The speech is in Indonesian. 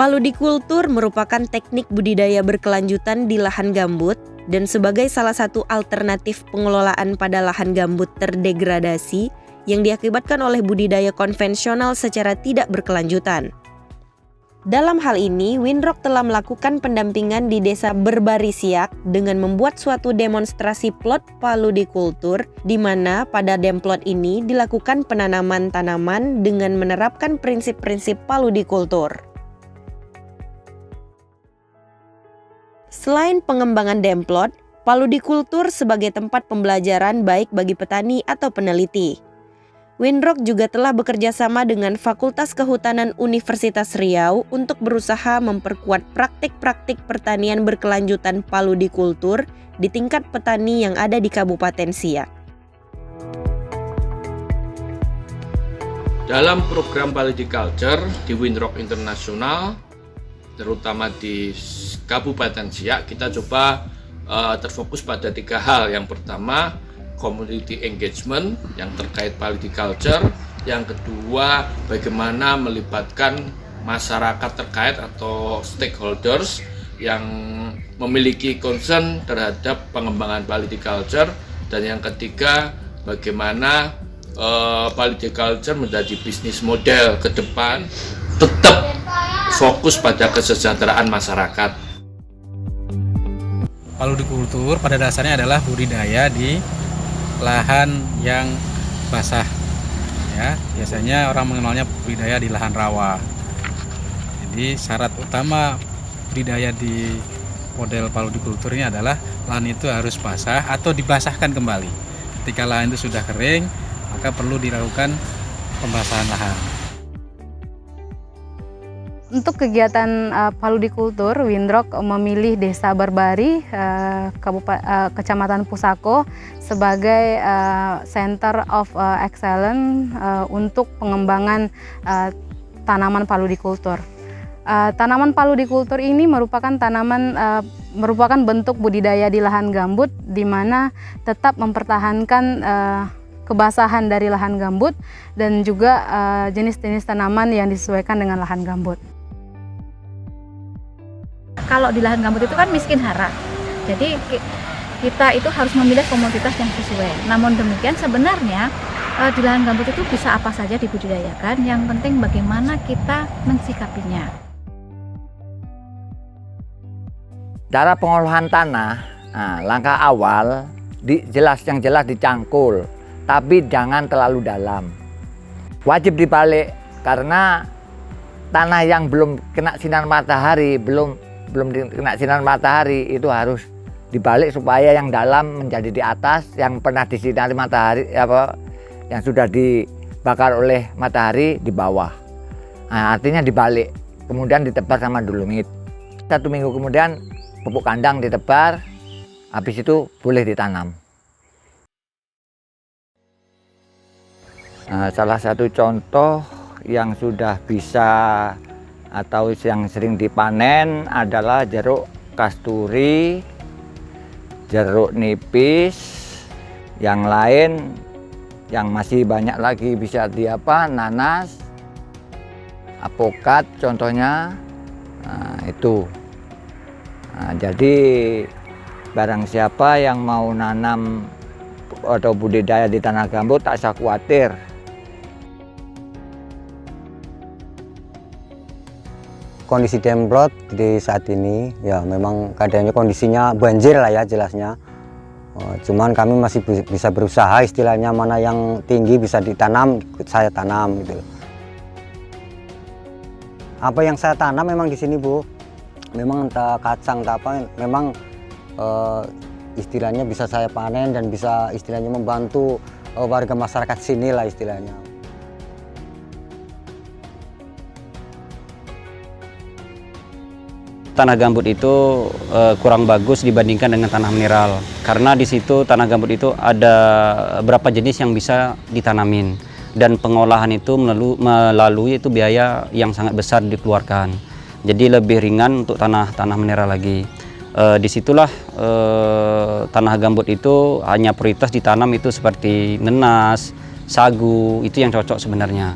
Paludikultur merupakan teknik budidaya berkelanjutan di lahan gambut dan sebagai salah satu alternatif pengelolaan pada lahan gambut terdegradasi yang diakibatkan oleh budidaya konvensional secara tidak berkelanjutan. Dalam hal ini, Winrock telah melakukan pendampingan di Desa Berbarisiak dengan membuat suatu demonstrasi plot paludikultur di mana pada demplot ini dilakukan penanaman tanaman dengan menerapkan prinsip-prinsip paludikultur. Selain pengembangan demplot, paludikultur sebagai tempat pembelajaran baik bagi petani atau peneliti. Winrock juga telah bekerja sama dengan Fakultas Kehutanan Universitas Riau untuk berusaha memperkuat praktik-praktik pertanian berkelanjutan paludikultur di tingkat petani yang ada di Kabupaten Siak. Dalam program Paludiculture di Winrock Internasional, terutama di Kabupaten Siak, kita coba terfokus pada 3 hal. Yang pertama, community engagement yang terkait paludiculture. Yang kedua, bagaimana melibatkan masyarakat terkait atau stakeholders yang memiliki concern terhadap pengembangan paludiculture. Dan yang ketiga, bagaimana paludiculture menjadi bisnis model ke depan tetap fokus pada kesejahteraan masyarakat. Paludikultur pada dasarnya adalah budidaya di lahan yang basah, ya, biasanya orang mengenalnya budidaya di lahan rawa. Jadi syarat utama budidaya di model paludikultur ini adalah lahan itu harus basah atau dibasahkan kembali. Ketika lahan itu sudah kering, maka perlu dilakukan pembasahan lahan. Untuk kegiatan paludikultur, Winrock memilih Desa Barbari, Kecamatan Pusako sebagai Center of Excellence untuk pengembangan tanaman paludikultur. Tanaman paludikultur ini merupakan bentuk budidaya di lahan gambut, di mana tetap mempertahankan kebasahan dari lahan gambut dan juga jenis-jenis tanaman yang disesuaikan dengan lahan gambut. Kalau di lahan gambut itu kan miskin hara, jadi kita itu harus memilih komoditas yang sesuai. Namun demikian sebenarnya di lahan gambut itu bisa apa saja dibudidayakan, yang penting bagaimana kita mensikapinya. Cara pengolahan tanah, langkah awal yang jelas dicangkul, tapi jangan terlalu dalam. Wajib dibalik karena tanah yang belum kena sinar matahari, belum kena sinar matahari itu harus dibalik supaya yang dalam menjadi di atas, yang pernah disinari matahari yang sudah dibakar oleh matahari di bawah. Nah, artinya dibalik, kemudian ditebar sama dolomit. 1 minggu kemudian pupuk kandang ditebar, habis itu boleh ditanam. Nah, salah satu contoh yang sudah bisa atau yang sering dipanen adalah jeruk kasturi, jeruk nipis, yang lain yang masih banyak lagi bisa nanas, apokat contohnya. Nah, itu. Nah, jadi barang siapa yang mau nanam atau budidaya di tanah gambut tak usah khawatir. Kondisi demplot di saat ini ya memang keadaannya kondisinya banjir lah ya jelasnya. Cuman kami masih bisa berusaha, istilahnya mana yang tinggi bisa ditanam, saya tanam gitu. Apa yang saya tanam memang di sini Bu, memang entah kacang entah apa, memang istilahnya bisa saya panen dan bisa istilahnya membantu warga masyarakat sini lah istilahnya. Tanah gambut itu kurang bagus dibandingkan dengan tanah mineral, karena di situ tanah gambut itu ada beberapa jenis yang bisa ditanamin, dan pengolahan itu melalui itu biaya yang sangat besar dikeluarkan. Jadi lebih ringan untuk tanah mineral lagi. Disitulah tanah gambut itu hanya prioritas ditanam itu seperti nenas, sagu, itu yang cocok sebenarnya.